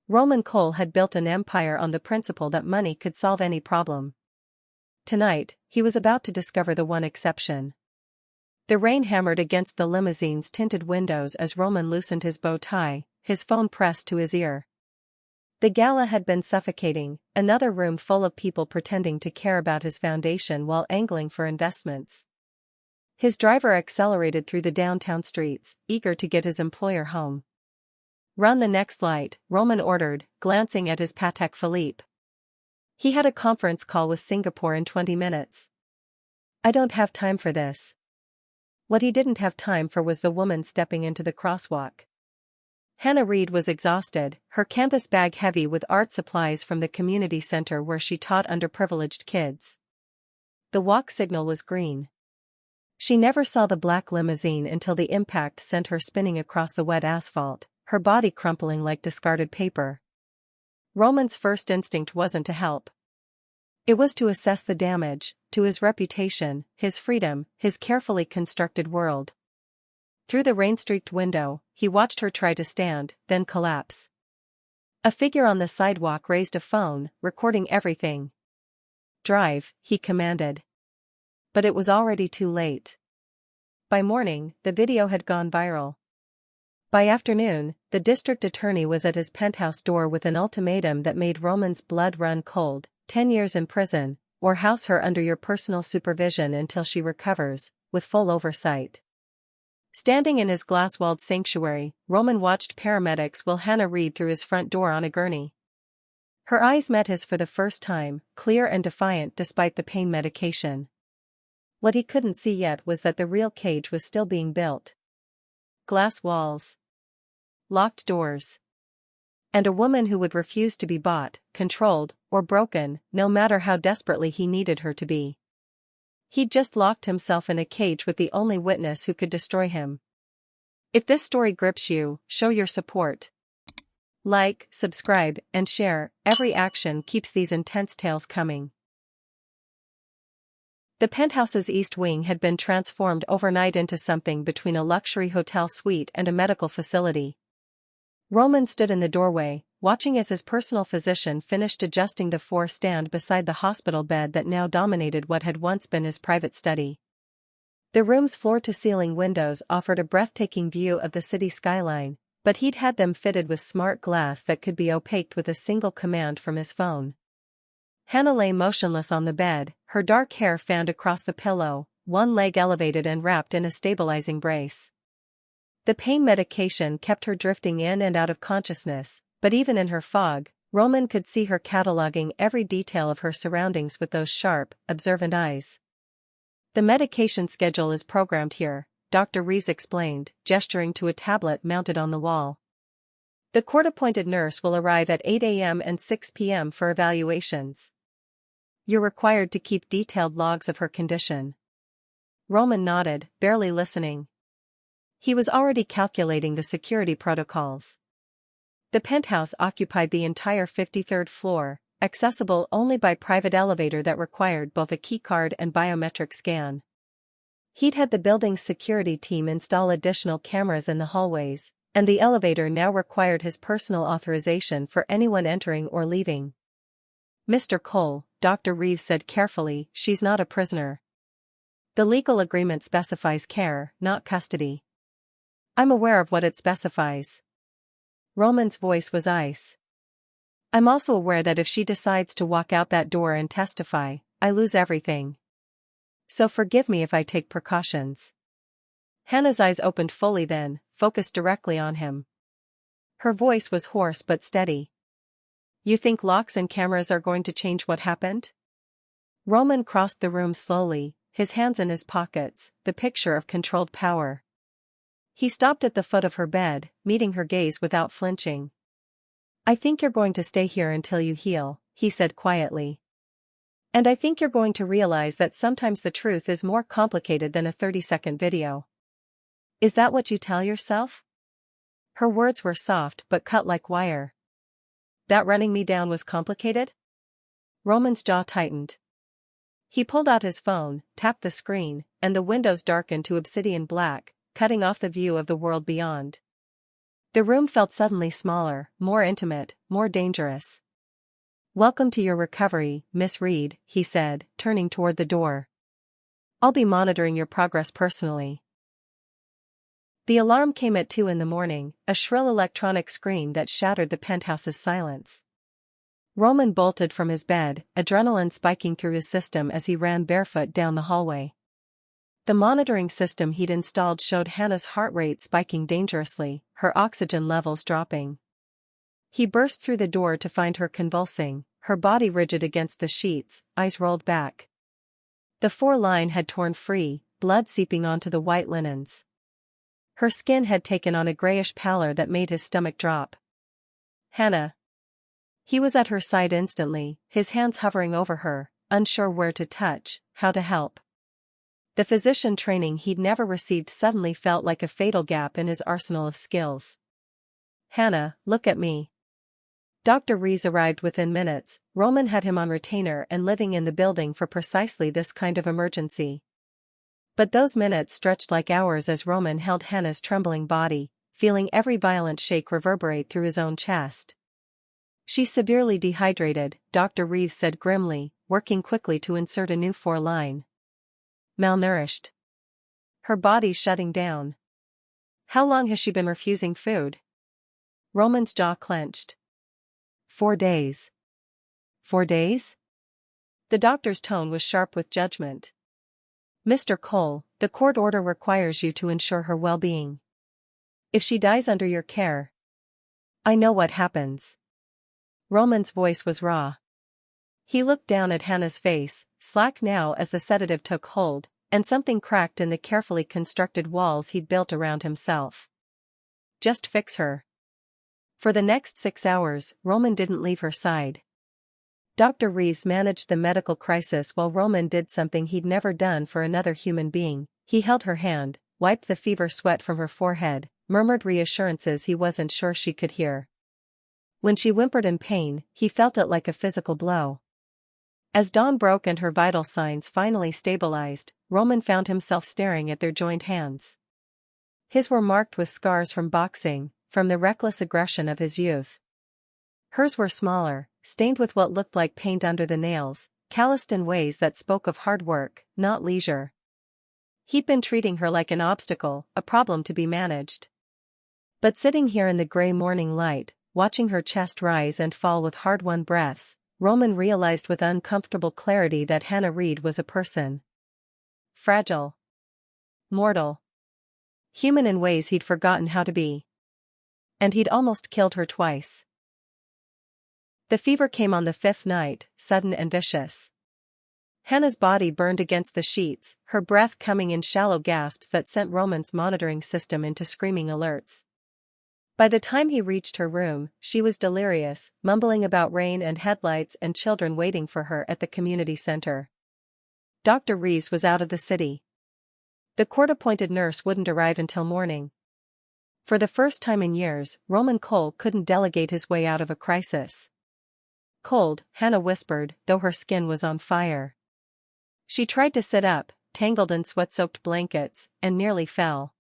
Roman Cole had built an empire on the principle that money could solve any problem. Tonight, he was about to discover the one exception. The rain hammered against the limousine's tinted windows as Roman loosened his bow tie, his phone pressed to his ear. The gala had been suffocating, another room full of people pretending to care about his foundation while angling for investments. His driver accelerated through the downtown streets, eager to get his employer home. "Run the next light," Roman ordered, glancing at his Patek Philippe. He had a conference call with Singapore in 20 minutes. "I don't have time for this." What he didn't have time for was the woman stepping into the crosswalk. Hannah Reid was exhausted, her campus bag heavy with art supplies from the community center where she taught underprivileged kids. The walk signal was green. She never saw the black limousine until the impact sent her spinning across the wet asphalt, her body crumpling like discarded paper. Roman's first instinct wasn't to help. It was to assess the damage, to his reputation, his freedom, his carefully constructed world. Through the rain-streaked window, he watched her try to stand, then collapse. A figure on the sidewalk raised a phone, recording everything. "Drive," he commanded. But it was already too late. By morning, the video had gone viral. By afternoon, the district attorney was at his penthouse door with an ultimatum that made Roman's blood run cold: 10 years in prison, or house her under your personal supervision until she recovers, with full oversight. Standing in his glass-walled sanctuary, Roman watched paramedics wheel Hannah Reid through his front door on a gurney. Her eyes met his for the first time, clear and defiant despite the pain medication. What he couldn't see yet was that the real cage was still being built. Glass walls. Locked doors. And a woman who would refuse to be bought, controlled, or broken, no matter how desperately he needed her to be. He'd just locked himself in a cage with the only witness who could destroy him. If this story grips you, show your support. Like, subscribe, and share. Every action keeps these intense tales coming. The Penthouse's East Wing had been transformed overnight into something between a luxury hotel suite and a medical facility. Roman stood in the doorway, watching as his personal physician finished adjusting the four-stand beside the hospital bed that now dominated what had once been his private study. The room's floor-to-ceiling windows offered a breathtaking view of the city skyline, but he'd had them fitted with smart glass that could be opaqued with a single command from his phone. Hannah lay motionless on the bed, her dark hair fanned across the pillow, one leg elevated and wrapped in a stabilizing brace. The pain medication kept her drifting in and out of consciousness, but even in her fog, Roman could see her cataloging every detail of her surroundings with those sharp, observant eyes. "The medication schedule is programmed here," Dr. Reeves explained, gesturing to a tablet mounted on the wall. "The court-appointed nurse will arrive at 8 a.m. and 6 p.m. for evaluations. You're required to keep detailed logs of her condition." Roman nodded, barely listening. He was already calculating the security protocols. The penthouse occupied the entire 53rd floor, accessible only by private elevator that required both a keycard and biometric scan. He'd had the building's security team install additional cameras in the hallways, and the elevator now required his personal authorization for anyone entering or leaving. "Mr. Cole," Dr. Reeves said carefully, "she's not a prisoner. The legal agreement specifies care, not custody." "I'm aware of what it specifies." Roman's voice was ice. "I'm also aware that if she decides to walk out that door and testify, I lose everything. So forgive me if I take precautions." Hannah's eyes opened fully then, focused directly on him. Her voice was hoarse but steady. "You think locks and cameras are going to change what happened?" Roman crossed the room slowly, his hands in his pockets, the picture of controlled power. He stopped at the foot of her bed, meeting her gaze without flinching. "I think you're going to stay here until you heal," he said quietly. "And I think you're going to realize that sometimes the truth is more complicated than a 30-second video." "Is that what you tell yourself?" Her words were soft but cut like wire. "That running me down was complicated?" Roman's jaw tightened. He pulled out his phone, tapped the screen, and the windows darkened to obsidian black, cutting off the view of the world beyond. The room felt suddenly smaller, more intimate, more dangerous. "Welcome to your recovery, Miss Reed," he said, turning toward the door. "I'll be monitoring your progress personally." The alarm came at 2 in the morning, a shrill electronic scream that shattered the penthouse's silence. Roman bolted from his bed, adrenaline spiking through his system as he ran barefoot down the hallway. The monitoring system he'd installed showed Hannah's heart rate spiking dangerously, her oxygen levels dropping. He burst through the door to find her convulsing, her body rigid against the sheets, eyes rolled back. The four-line had torn free, blood seeping onto the white linens. Her skin had taken on a grayish pallor that made his stomach drop. "Hannah." He was at her side instantly, his hands hovering over her, unsure where to touch, how to help. The physician training he'd never received suddenly felt like a fatal gap in his arsenal of skills. "Hannah, look at me." Dr. Reeves arrived within minutes. Roman had him on retainer and living in the building for precisely this kind of emergency. But those minutes stretched like hours as Roman held Hannah's trembling body, feeling every violent shake reverberate through his own chest. "She's severely dehydrated," Dr. Reeves said grimly, working quickly to insert a new four-line. "Malnourished. Her body's shutting down." "How long has she been refusing food?" Roman's jaw clenched. 4 days. 4 days? The doctor's tone was sharp with judgment. "Mr. Cole, the court order requires you to ensure her well-being. If she dies under your care, I know what happens." Roman's voice was raw. He looked down at Hannah's face, slack now as the sedative took hold, and something cracked in the carefully constructed walls he'd built around himself. "Just fix her." For the next 6 hours, Roman didn't leave her side. Dr. Reeves managed the medical crisis while Roman did something he'd never done for another human being. He held her hand, wiped the fever sweat from her forehead, murmured reassurances he wasn't sure she could hear. When she whimpered in pain, he felt it like a physical blow. As dawn broke and her vital signs finally stabilized, Roman found himself staring at their joined hands. His were marked with scars from boxing, from the reckless aggression of his youth. Hers were smaller, stained with what looked like paint under the nails, calloused in ways that spoke of hard work, not leisure. He'd been treating her like an obstacle, a problem to be managed. But sitting here in the gray morning light, watching her chest rise and fall with hard-won breaths, Roman realized with uncomfortable clarity that Hannah Reed was a person. Fragile. Mortal. Human in ways he'd forgotten how to be. And he'd almost killed her twice. The fever came on the 5th night, sudden and vicious. Hannah's body burned against the sheets, her breath coming in shallow gasps that sent Roman's monitoring system into screaming alerts. By the time he reached her room, she was delirious, mumbling about rain and headlights and children waiting for her at the community center. Dr. Reeves was out of the city. The court-appointed nurse wouldn't arrive until morning. For the first time in years, Roman Cole couldn't delegate his way out of a crisis. "Cold," Hannah whispered, though her skin was on fire. She tried to sit up, tangled in sweat-soaked blankets, and nearly fell.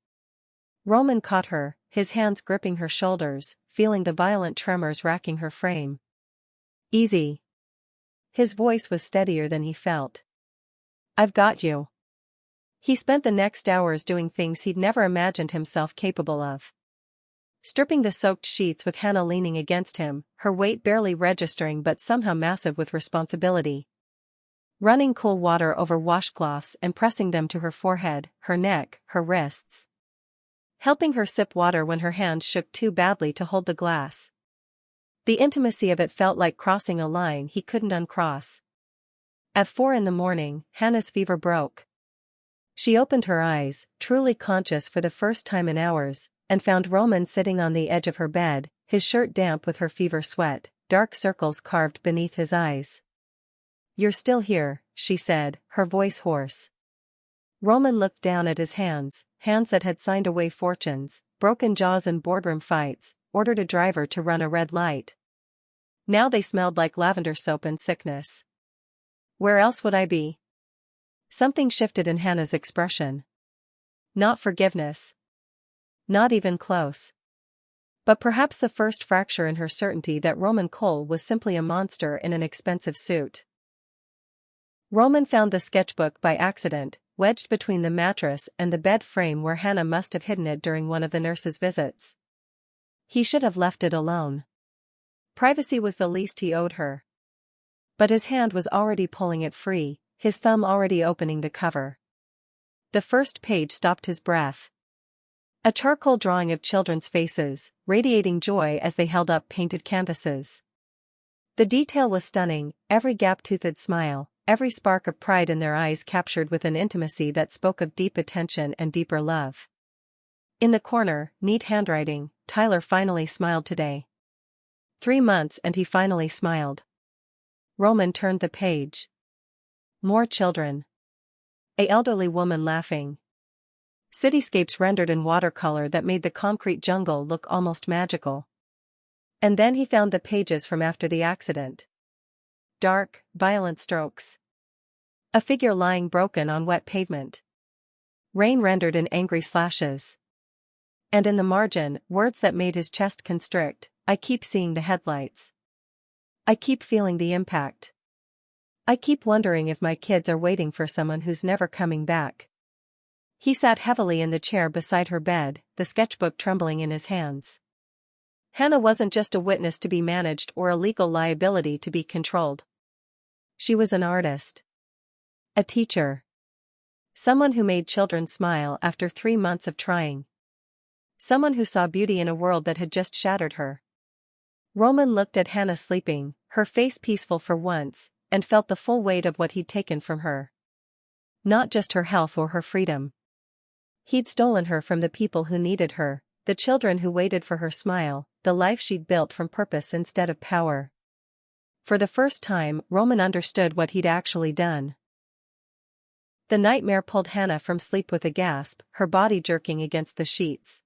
Roman caught her, his hands gripping her shoulders, feeling the violent tremors racking her frame. "Easy." His voice was steadier than he felt. "I've got you." He spent the next hours doing things he'd never imagined himself capable of. Stripping the soaked sheets with Hannah leaning against him, her weight barely registering but somehow massive with responsibility. Running cool water over washcloths and pressing them to her forehead, her neck, her wrists. Helping her sip water when her hands shook too badly to hold the glass. The intimacy of it felt like crossing a line he couldn't uncross. At 4 in the morning, Hannah's fever broke. She opened her eyes, truly conscious for the first time in hours, and found Roman sitting on the edge of her bed, his shirt damp with her fever sweat, dark circles carved beneath his eyes. "You're still here," she said, her voice hoarse. Roman looked down at his hands, hands that had signed away fortunes, broken jaws in boardroom fights, ordered a driver to run a red light. Now they smelled like lavender soap and sickness. "Where else would I be?" Something shifted in Hannah's expression. Not forgiveness. Not even close. But perhaps the first fracture in her certainty that Roman Cole was simply a monster in an expensive suit. Roman found the sketchbook by accident, wedged between the mattress and the bed frame where Hannah must have hidden it during one of the nurse's visits. He should have left it alone. Privacy was the least he owed her. But his hand was already pulling it free, his thumb already opening the cover. The first page stopped his breath. A charcoal drawing of children's faces, radiating joy as they held up painted canvases. The detail was stunning, every gap-toothed smile, every spark of pride in their eyes captured with an intimacy that spoke of deep attention and deeper love. In the corner, neat handwriting, Tyler finally smiled today. 3 months and he finally smiled. Roman turned the page. More children. An elderly woman laughing. Cityscapes rendered in watercolor that made the concrete jungle look almost magical. And then he found the pages from after the accident. Dark, violent strokes. A figure lying broken on wet pavement. Rain rendered in angry slashes. And in the margin, words that made his chest constrict. I keep seeing the headlights. I keep feeling the impact. I keep wondering if my kids are waiting for someone who's never coming back. He sat heavily in the chair beside her bed, the sketchbook trembling in his hands. Hannah wasn't just a witness to be managed or a legal liability to be controlled. She was an artist. A teacher. Someone who made children smile after 3 months of trying. Someone who saw beauty in a world that had just shattered her. Roman looked at Hannah sleeping, her face peaceful for once, and felt the full weight of what he'd taken from her. Not just her health or her freedom. He'd stolen her from the people who needed her, the children who waited for her smile, the life she'd built from purpose instead of power. For the first time, Roman understood what he'd actually done. The nightmare pulled Hannah from sleep with a gasp, her body jerking against the sheets.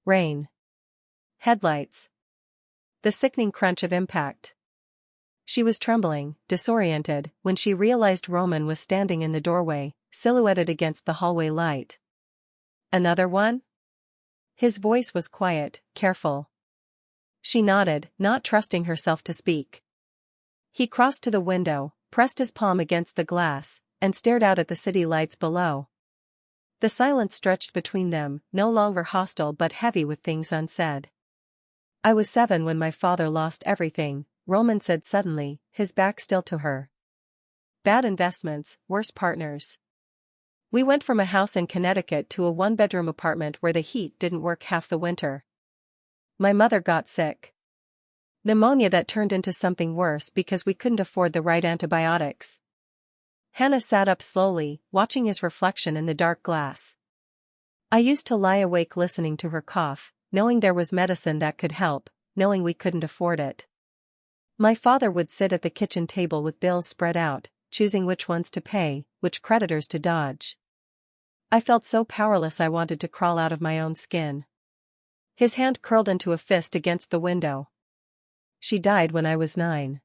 Rain. Headlights. The sickening crunch of impact. She was trembling, disoriented, when she realized Roman was standing in the doorway, silhouetted against the hallway light. Another one? His voice was quiet, careful. She nodded, not trusting herself to speak. He crossed to the window, pressed his palm against the glass, and stared out at the city lights below. The silence stretched between them, no longer hostile but heavy with things unsaid. I was 7 when my father lost everything, Roman said suddenly, his back still to her. Bad investments, worse partners. We went from a house in Connecticut to a 1-bedroom apartment where the heat didn't work half the winter. My mother got sick. Pneumonia that turned into something worse because we couldn't afford the right antibiotics. Hannah sat up slowly, watching his reflection in the dark glass. I used to lie awake listening to her cough, knowing there was medicine that could help, knowing we couldn't afford it. My father would sit at the kitchen table with bills spread out, choosing which ones to pay, which creditors to dodge. I felt so powerless I wanted to crawl out of my own skin. His hand curled into a fist against the window. She died when I was 9.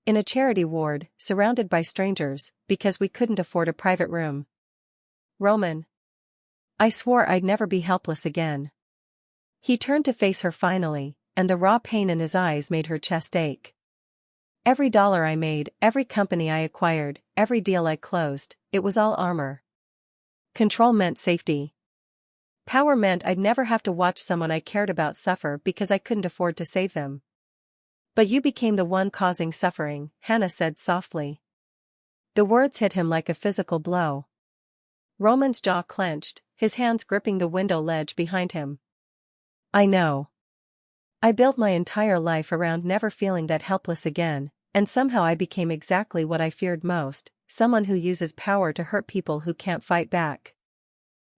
In a charity ward, surrounded by strangers, because we couldn't afford a private room. Roman. I swore I'd never be helpless again. He turned to face her finally, and the raw pain in his eyes made her chest ache. Every dollar I made, every company I acquired, every deal I closed, it was all armor. Control meant safety. Power meant I'd never have to watch someone I cared about suffer because I couldn't afford to save them. But you became the one causing suffering, Hannah said softly. The words hit him like a physical blow. Roman's jaw clenched, his hands gripping the window ledge behind him. I know. I built my entire life around never feeling that helpless again, and somehow I became exactly what I feared most, someone who uses power to hurt people who can't fight back.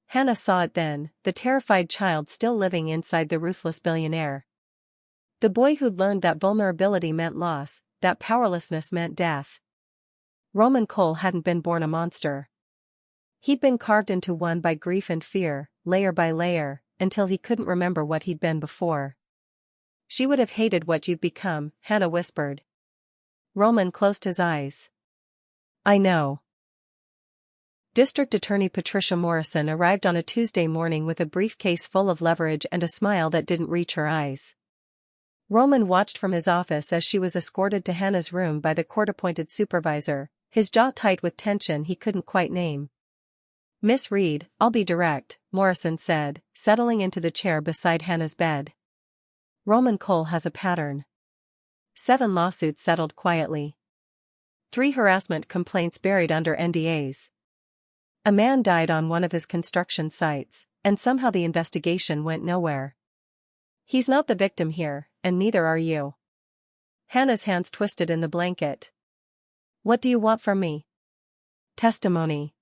Hannah saw it then, the terrified child still living inside the ruthless billionaire. The boy who'd learned that vulnerability meant loss, that powerlessness meant death. Roman Cole hadn't been born a monster. He'd been carved into one by grief and fear, layer by layer, until he couldn't remember what he'd been before. She would have hated what you've become, Hannah whispered. Roman closed his eyes. I know. District Attorney Patricia Morrison arrived on a Tuesday morning with a briefcase full of leverage and a smile that didn't reach her eyes. Roman watched from his office as she was escorted to Hannah's room by the court-appointed supervisor, his jaw tight with tension he couldn't quite name. "Miss Reed, I'll be direct," Morrison said, settling into the chair beside Hannah's bed. "Roman Cole has a pattern. 7 lawsuits settled quietly. 3 harassment complaints buried under NDAs. A man died on one of his construction sites, and somehow the investigation went nowhere. He's not the victim here, and neither are you." Hannah's hands twisted in the blanket. "What do you want from me?" "Testimony.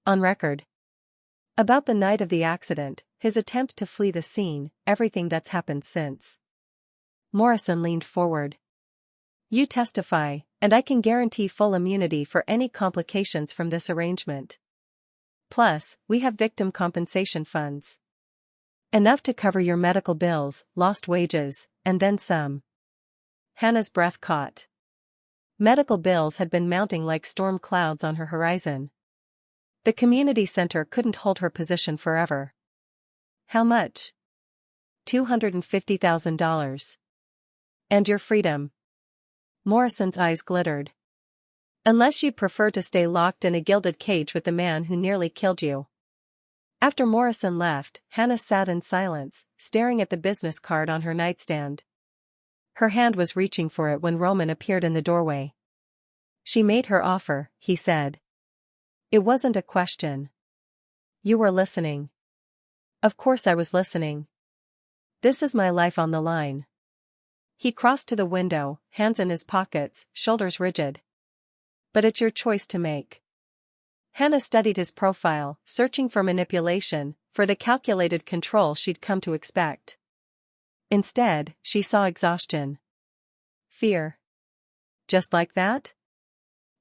On record. About the night of the accident, his attempt to flee the scene, everything that's happened since." Morrison leaned forward. "You testify, and I can guarantee full immunity for any complications from this arrangement. Plus, we have victim compensation funds. Enough to cover your medical bills, lost wages, and then some." Hannah's breath caught. Medical bills had been mounting like storm clouds on her horizon. The community center couldn't hold her position forever. "How much?" $250,000. "And your freedom." Morrison's eyes glittered. "Unless you'd prefer to stay locked in a gilded cage with the man who nearly killed you." After Morrison left, Hannah sat in silence, staring at the business card on her nightstand. Her hand was reaching for it when Roman appeared in the doorway. "She made her offer," he said. "It wasn't a question." "You were listening." "Of course I was listening. This is my life on the line." He crossed to the window, hands in his pockets, shoulders rigid. "But it's your choice to make." Hannah studied his profile, searching for manipulation, for the calculated control she'd come to expect. Instead, she saw exhaustion. Fear. "Just like that?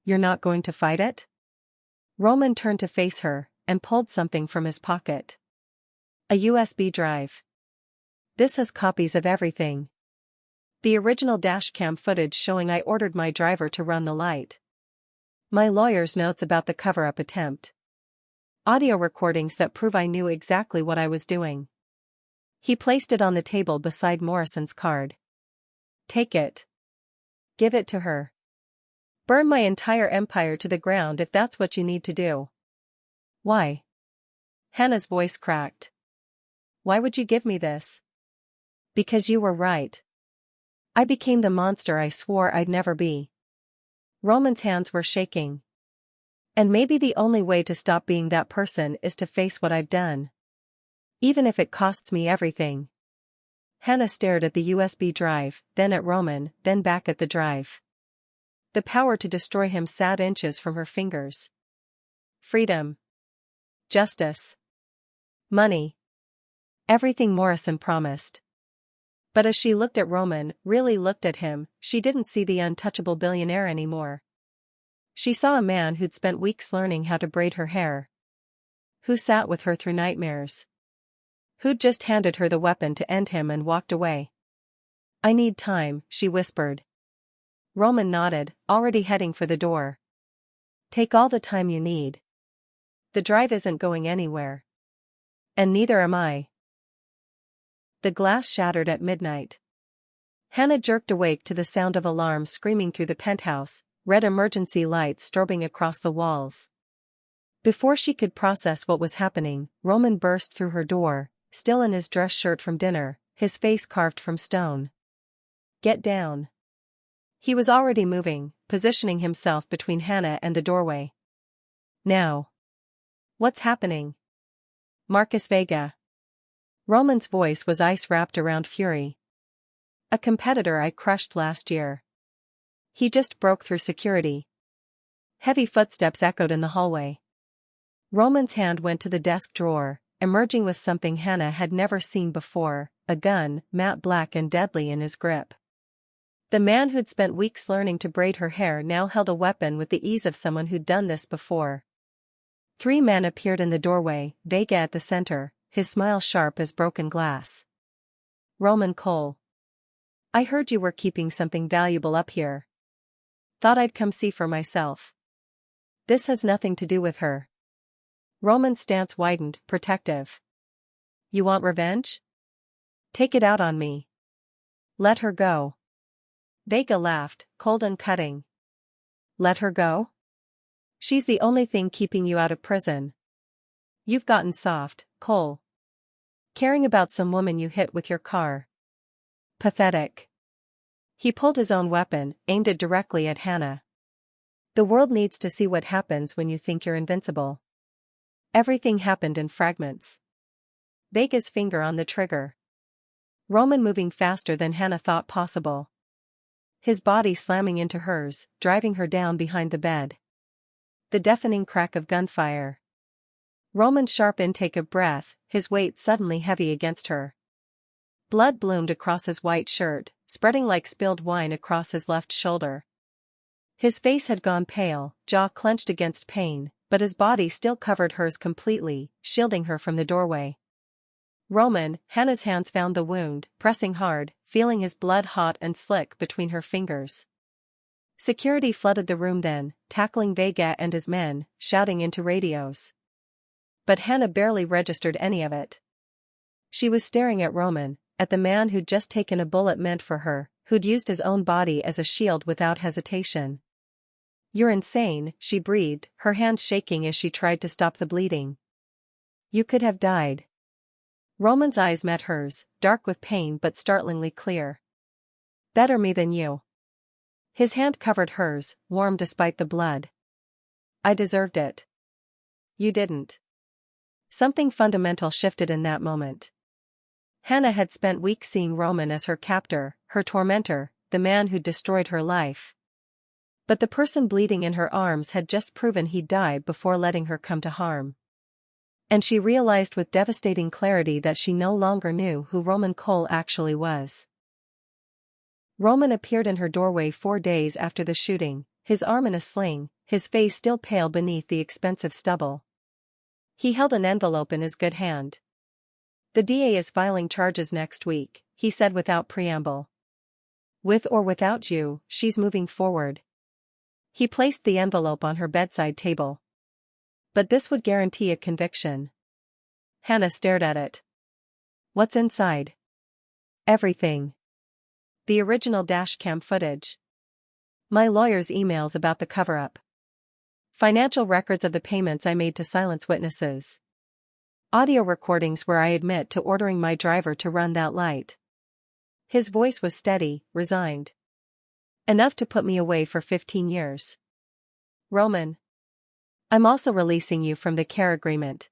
You're not going to fight it?" Roman turned to face her, and pulled something from his pocket. A USB drive. "This has copies of everything. The original dashcam footage showing I ordered my driver to run the light. My lawyer's notes about the cover-up attempt. Audio recordings that prove I knew exactly what I was doing." He placed it on the table beside Morrison's card. "Take it. Give it to her. Burn my entire empire to the ground if that's what you need to do." "Why?" Hannah's voice cracked. "Why would you give me this?" "Because you were right. I became the monster I swore I'd never be." Roman's hands were shaking. "And maybe the only way to stop being that person is to face what I've done. Even if it costs me everything." Hannah stared at the USB drive, then at Roman, then back at the drive. The power to destroy him sat inches from her fingers. Freedom. Justice. Money. Everything Morrison promised. But as she looked at Roman, really looked at him, she didn't see the untouchable billionaire anymore. She saw a man who'd spent weeks learning how to braid her hair. Who sat with her through nightmares. Who'd just handed her the weapon to end him and walked away. "I need time," she whispered. Roman nodded, already heading for the door. "Take all the time you need. The drive isn't going anywhere. And neither am I." The glass shattered at midnight. Hannah jerked awake to the sound of alarms screaming through the penthouse, red emergency lights strobing across the walls. Before she could process what was happening, Roman burst through her door, still in his dress shirt from dinner, his face carved from stone. "Get down." He was already moving, positioning himself between Hannah and the doorway. "Now." "What's happening?" "Marcus Vega." Roman's voice was ice wrapped around fury. "A competitor I crushed last year. He just broke through security." Heavy footsteps echoed in the hallway. Roman's hand went to the desk drawer, emerging with something Hannah had never seen before, a gun, matte black and deadly in his grip. The man who'd spent weeks learning to braid her hair now held a weapon with the ease of someone who'd done this before. 3 men appeared in the doorway, Vega at the center, his smile sharp as broken glass. "Roman Cole. I heard you were keeping something valuable up here. Thought I'd come see for myself. This has nothing to do with her." Roman's stance widened, protective. You want revenge? Take it out on me. Let her go. Vega laughed, cold and cutting. Let her go? She's the only thing keeping you out of prison. You've gotten soft, Cole. Caring about some woman you hit with your car. Pathetic. He pulled his own weapon, aimed it directly at Hannah. The world needs to see what happens when you think you're invincible. Everything happened in fragments. Vega's finger on the trigger. Roman moving faster than Hannah thought possible. His body slamming into hers, driving her down behind the bed. The deafening crack of gunfire. Roman's sharp intake of breath, his weight suddenly heavy against her. Blood bloomed across his white shirt, spreading like spilled wine across his left shoulder. His face had gone pale, jaw clenched against pain, but his body still covered hers completely, shielding her from the doorway. Roman, Hannah's hands found the wound, pressing hard, feeling his blood hot and slick between her fingers. Security flooded the room then, tackling Vega and his men, shouting into radios. But Hannah barely registered any of it. She was staring at Roman, at the man who'd just taken a bullet meant for her, who'd used his own body as a shield without hesitation. You're insane, she breathed, her hands shaking as she tried to stop the bleeding. You could have died. Roman's eyes met hers, dark with pain but startlingly clear. Better me than you. His hand covered hers, warm despite the blood. I deserved it. You didn't. Something fundamental shifted in that moment. Hannah had spent weeks seeing Roman as her captor, her tormentor, the man who'd destroyed her life. But the person bleeding in her arms had just proven he'd die before letting her come to harm. And she realized with devastating clarity that she no longer knew who Roman Cole actually was. Roman appeared in her doorway 4 days after the shooting, his arm in a sling, his face still pale beneath the expensive stubble. He held an envelope in his good hand. The DA is filing charges next week, he said without preamble. With or without you, she's moving forward. He placed the envelope on her bedside table. But this would guarantee a conviction. Hannah stared at it. What's inside? Everything. The original dashcam footage. My lawyer's emails about the cover-up. Financial records of the payments I made to silence witnesses. Audio recordings where I admit to ordering my driver to run that light. His voice was steady, resigned. Enough to put me away for 15 years. Roman. I'm also releasing you from the care agreement.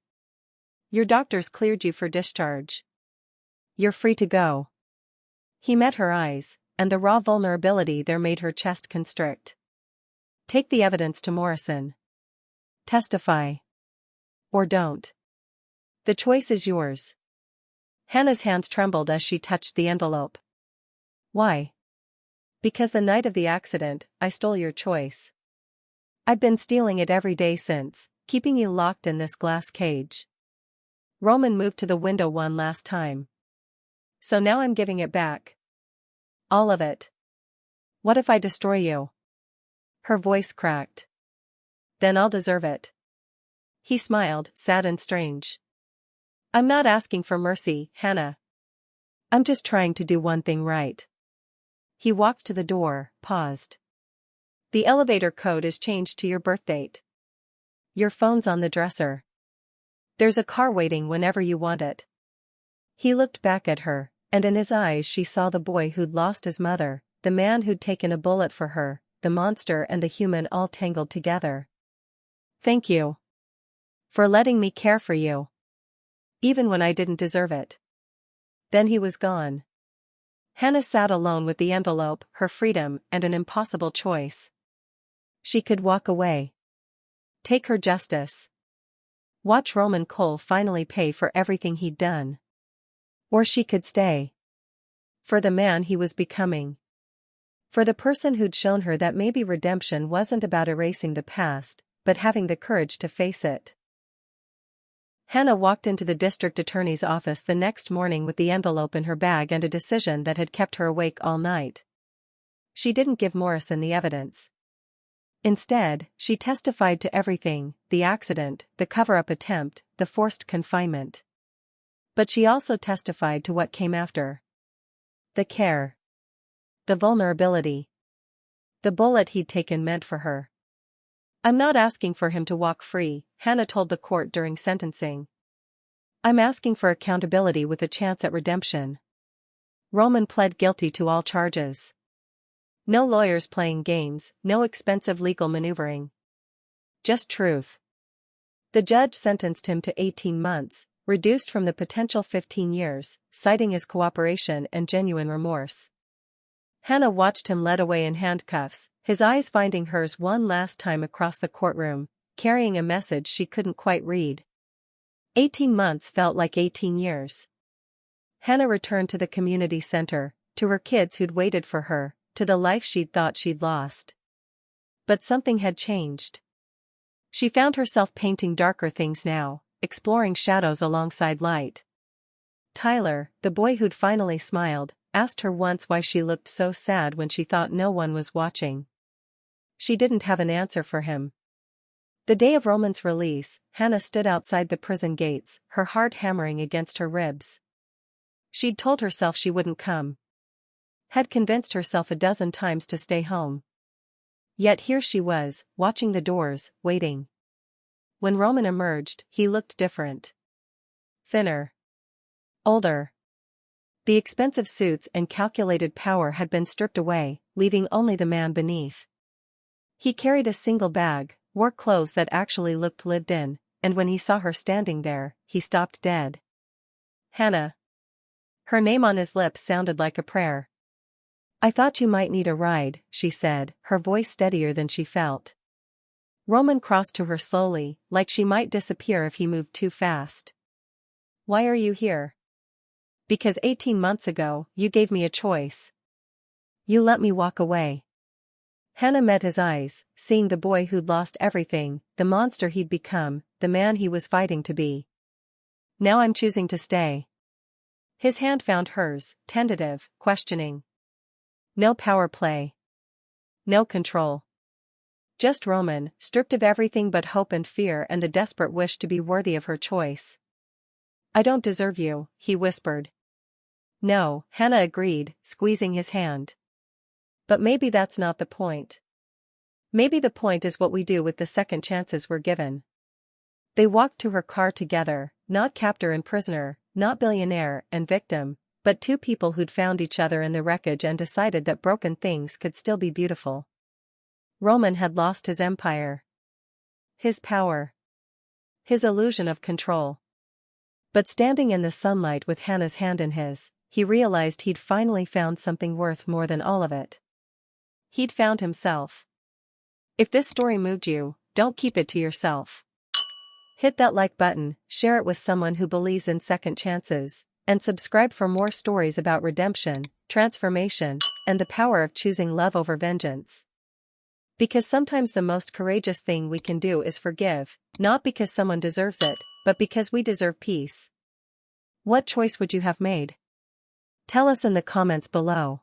Your doctors cleared you for discharge. You're free to go. He met her eyes, and the raw vulnerability there made her chest constrict. Take the evidence to Morrison. Testify. Or don't. The choice is yours. Hannah's hands trembled as she touched the envelope. Why? Because the night of the accident, I stole your choice. I've been stealing it every day since, keeping you locked in this glass cage. Roman moved to the window one last time. So now I'm giving it back. All of it. What if I destroy you? Her voice cracked. Then I'll deserve it. He smiled, sad and strange. I'm not asking for mercy, Hannah. I'm just trying to do one thing right. He walked to the door, paused. The elevator code is changed to your birth date. Your phone's on the dresser. There's a car waiting whenever you want it. He looked back at her, and in his eyes she saw the boy who'd lost his mother, the man who'd taken a bullet for her, the monster and the human all tangled together. Thank you. For letting me care for you. Even when I didn't deserve it. Then he was gone. Hannah sat alone with the envelope, her freedom, and an impossible choice. She could walk away. Take her justice. Watch Roman Cole finally pay for everything he'd done. Or she could stay. For the man he was becoming. For the person who'd shown her that maybe redemption wasn't about erasing the past, but having the courage to face it. Hannah walked into the district attorney's office the next morning with the envelope in her bag and a decision that had kept her awake all night. She didn't give Morrison the evidence. Instead, she testified to everything: the accident, the cover-up attempt, the forced confinement. But she also testified to what came after. The care. The vulnerability. The bullet he'd taken meant for her. "I'm not asking for him to walk free," Hannah told the court during sentencing. "I'm asking for accountability with a chance at redemption." Roman pled guilty to all charges. No lawyers playing games, no expensive legal maneuvering. Just truth. The judge sentenced him to 18 months, reduced from the potential 15 years, citing his cooperation and genuine remorse. Hannah watched him led away in handcuffs, his eyes finding hers one last time across the courtroom, carrying a message she couldn't quite read. 18 months felt like 18 years. Hannah returned to the community center, to her kids who'd waited for her, to the life she'd thought she'd lost. But something had changed. She found herself painting darker things now, exploring shadows alongside light. Tyler, the boy who'd finally smiled, asked her once why she looked so sad when she thought no one was watching. She didn't have an answer for him. The day of Roman's release, Hannah stood outside the prison gates, her heart hammering against her ribs. She'd told herself she wouldn't come. Had convinced herself a dozen times to stay home. Yet here she was, watching the doors, waiting. When Roman emerged, he looked different. Thinner. Older. The expensive suits and calculated power had been stripped away, leaving only the man beneath. He carried a single bag, wore clothes that actually looked lived in, and when he saw her standing there, he stopped dead. Hannah. Her name on his lips sounded like a prayer. "I thought you might need a ride," she said, her voice steadier than she felt. Roman crossed to her slowly, like she might disappear if he moved too fast. "Why are you here?" "Because 18 months ago, you gave me a choice. You let me walk away." Hannah met his eyes, seeing the boy who'd lost everything, the monster he'd become, the man he was fighting to be. "Now I'm choosing to stay." His hand found hers, tentative, questioning. No power play. No control. Just Roman, stripped of everything but hope and fear and the desperate wish to be worthy of her choice. "I don't deserve you," he whispered. "No," Hannah agreed, squeezing his hand. "But maybe that's not the point. Maybe the point is what we do with the second chances we're given." They walked to her car together, not captor and prisoner, not billionaire and victim, but two people who'd found each other in the wreckage and decided that broken things could still be beautiful. Roman had lost his empire. His power. His illusion of control. But standing in the sunlight with Hannah's hand in his, he realized he'd finally found something worth more than all of it. He'd found himself. If this story moved you, don't keep it to yourself. Hit that like button, share it with someone who believes in second chances, and subscribe for more stories about redemption, transformation, and the power of choosing love over vengeance. Because sometimes the most courageous thing we can do is forgive, not because someone deserves it, but because we deserve peace. What choice would you have made? Tell us in the comments below.